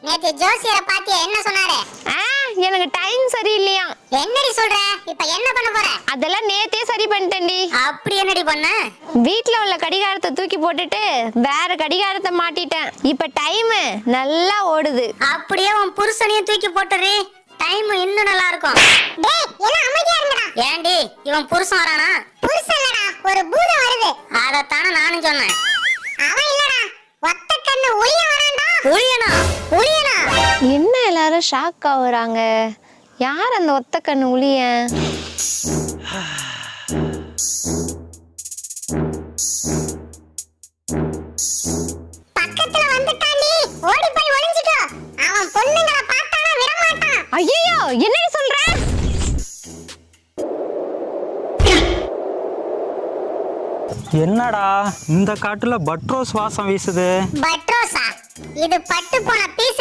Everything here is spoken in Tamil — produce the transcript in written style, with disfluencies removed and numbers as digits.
நேத்து ஜோசியரை பாத்தியா, என்ன சொன்னாரு? எனக்கு டைம் சரியில்லையா. என்னடி சொல்ற? இப்ப என்ன பண்ண போற? அதெல்லாம் நேத்தே சரி பண்ணிட்டேன்டி. அப்படி என்னடி பண்ண? வீட்ல உள்ள கடிகாரத்தை தூக்கி போட்டுட்டு வேற கடிகாரத்தை மாட்டிட்டேன். இப்ப டைம் நல்லா ஓடுது. அப்படியே உன் புருஷனையும் தூக்கி போட்டுரு, டைம் இன்னும் நல்லா இருக்கும். டேய், எல்லாம் அமைதியா இருங்கடா. ஏண்டி இவன் புருஷன் வரானா? புருஷன் இல்லடா, ஒரு பூதம் வருது. அதத்தானே நானும் சொன்னேன். அவன் இல்லடா, ஒத்த கண்ணு உளிய வரான்டா. உளியனா? உளியனா? என்ன எல்லாரும் ஷாக் ஆகுறாங்க? யார் அந்த ஒத்த கண்ணு உளியன்? பக்கத்துல வந்துட்டான்டி, ஓடி போய் ஒளிஞ்சிட்டோ. அவன் பொண்ணுங்களை பார்த்தானா விட மாட்டான். ஐயோ, என்னடி சொல்ற? என்னடா இந்த காட்டுல பட்ரோஸ் வாசம் வீசுது? பட்ரோஸா? இது பட்டு போன பீஸ்.